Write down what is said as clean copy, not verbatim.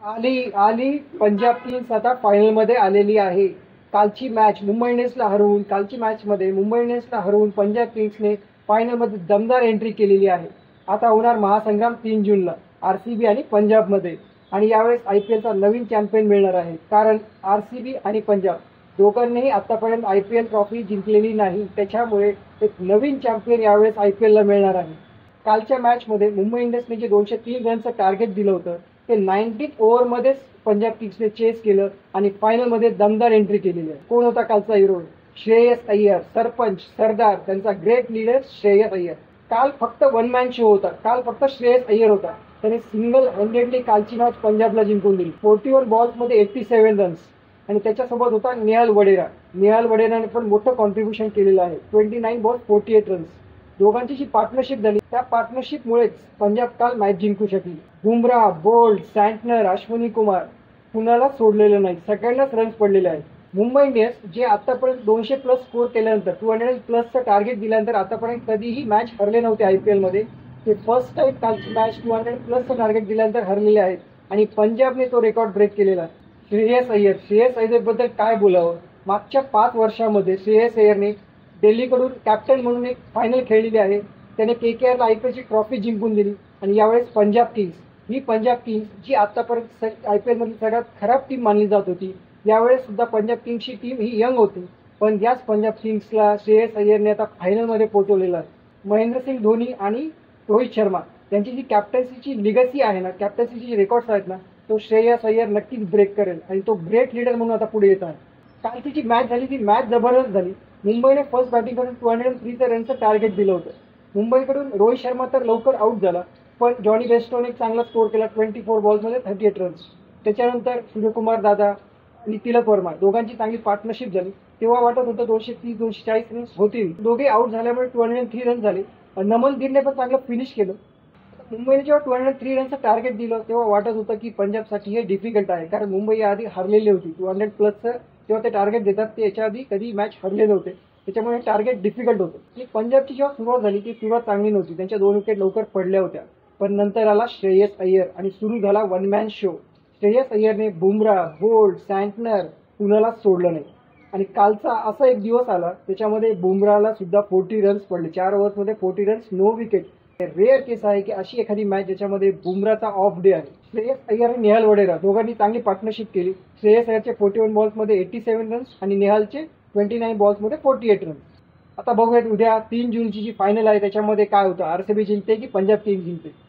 आली आली पंजाब किंग्स आता फायनलमध्ये आलेली आहे. कालची मॅच मुंबई इंडियन्सला हरवून कालची मॅचमध्ये मुंबई इंडियन्सला हरवून पंजाब किंग्सने फायनलमध्ये दमदार एंट्री केलेली आहे. आता होणार महासंग्राम 3 जूनला आरसीबी आणि पंजाबमध्ये. आणि यावेळेस IPLचा नवीन चॅम्पियन मिळणार आहे, कारण आरसीबी आणि पंजाब दोघांनीही आतापर्यंत IPL ट्रॉफी जिंकलेली नाही. त्याच्यामुळे एक नवीन चॅम्पियन यावेळेस IPLला मिळणार आहे. कालच्या मॅचमध्ये मुंबई इंडियन्सने जे 203 रनचं टार्गेट दिलं होतं ते 19 ओव्हरमध्येच पंजाब किंग्सने चेस केलं आणि फायनलमध्ये दमदार एंट्री केलेली आहे. कोण होता कालचा हिरो? श्रेयस अय्यर, सरपंच, सरदार, त्यांचा ग्रेट लीडर श्रेयस अय्यर. काल फक्त वन मॅन शो होता. काल फक्त श्रेयस अय्यर होता. त्याने सिंगल हँडेडली कालची मॅच पंजाबला जिंकून दिली. 41 बॉल्समध्ये 87 रन्स. आणि त्याच्यासोबत होता नेहाल वडेरा. नेहाल वडेराने पण मोठं कॉन्ट्रीब्युशन केलेलं आहे. 29 बॉल्स 48 रन्स. दोघांची जी पार्टनरशिप झाली त्या पार्टनरशिपमुळेच पंजाब काल मॅच जिंकू शकली. बुमराह, बोल्ट, सँटनर, अश्विनी कुमार कुणाला सोडलेलं नाही. सगळ्यांनाच रन्स पडलेले आहेत. मुंबई इंडियन्स जे आतापर्यंत 200+ स्कोर केल्यानंतर 200+चं टार्गेट दिल्यानंतर आतापर्यंत कधीही मॅच हरले नव्हते IPLमध्ये. ते फर्स्ट टाइम कालची मॅच 200+चं टार्गेट दिल्यानंतर हरलेले आहेत आणि पंजाबने तो रेकॉर्ड ब्रेक केलेला आहे. श्रेयस अय्यरबद्दल काय बोलावं? मागच्या 5 वर्षामध्ये श्रेयस अय्यरने दिल्लीकडून कॅप्टन म्हणून एक फायनल खेळलेली आहे. त्याने KKRला IPLची ट्रॉफी जिंकून दिली. आणि यावेळेस पंजाब किंग्स जी आतापर्यंत IPLमधली सगळ्यात खराब टीम मानली जात होती, यावेळेस सुद्धा पंजाब किंग्सची टीम ही यंग होती. पण याच पंजाब किंग्सला श्रेयस अय्यरने आता फायनलमध्ये पोहोचवलेलं आहे. महेंद्रसिंग धोनी आणि रोहित शर्मा यांची जी कॅप्टन्सीची लिगसी आहे ना, कॅप्टन्सीची रेकॉर्ड्स आहेत ना, तो श्रेयस अय्यर नक्कीच ब्रेक करेल आणि तो ग्रेट लीडर म्हणून आता पुढे येत आहे. कालची जी मॅच झाली ती मॅच जबरदस्त झाली. मुंबईने फर्स्ट बॅटिंग करून 203 रनचं टार्गेट दिलं होतं. मुंबईकडून रोहित शर्मा तर लवकर आऊट झाला, पण जॉनी बेस्टोने एक चांगला स्कोर केला 24 बॉल्समध्ये 38 रन्स. त्याच्यानंतर सूर्यकुमार दादा आणि तिलक वर्मा दोघांची चांगली पार्टनरशिप झाली. तेव्हा वाटत होतं 230-240 रन्स होतील. दोघे आऊट झाल्यामुळे 203 रन झाले. नमनदीरने पण चांगलं फिनिश केलं. मुंबईने जेव्हा 203 रनचं टार्गेट दिलं तेव्हा वाटत होतं की पंजाबसाठी हे डिफिकल्ट आहे, कारण मुंबई आधी हरलेली होती. 200+चं जेव्हा ते टार्गेट देतात ते याच्या आधी कधी मॅच हरले नव्हते. त्याच्यामुळे टार्गेट डिफिकल्ट होतं. आणि पंजाबची जेव्हा सुरुवात झाली ती सुरुवात चांगली नव्हती. त्यांच्या 2 विकेट लवकर पडल्या होत्या. पण नंतर आला श्रेयस अय्यर आणि सुरू झाला वन मॅन शो. श्रेयस अय्यरने बुमराह, बोल्ट, सँटनर कुणालाच सोडलं नाही. आणि कालचा असा एक दिवस आला त्याच्यामध्ये बुमराहला सुद्धा 40 रन्स पडले. 4 ओव्हर्समध्ये 40 रन्स, नो विकेट. रेअर केस आहे की अशी एखादी मॅच ज्याच्यामध्ये बुमराहचा ऑफ डे आहे. श्रेयस अय्यर आणि नेहाल वडेरा दोघांनी चांगली पार्टनरशिप केली. श्रेयस अय्यरचे 41 बॉल्समध्ये 87 रन्स आणि नेहालचे 29 बॉल्समध्ये 48 रन्स. आता बघूयात उद्या 3 जूनची जी फायनल आहे त्याच्यामध्ये काय होतं. आरसीबी जिंकते की पंजाब किंग्स जिंकते.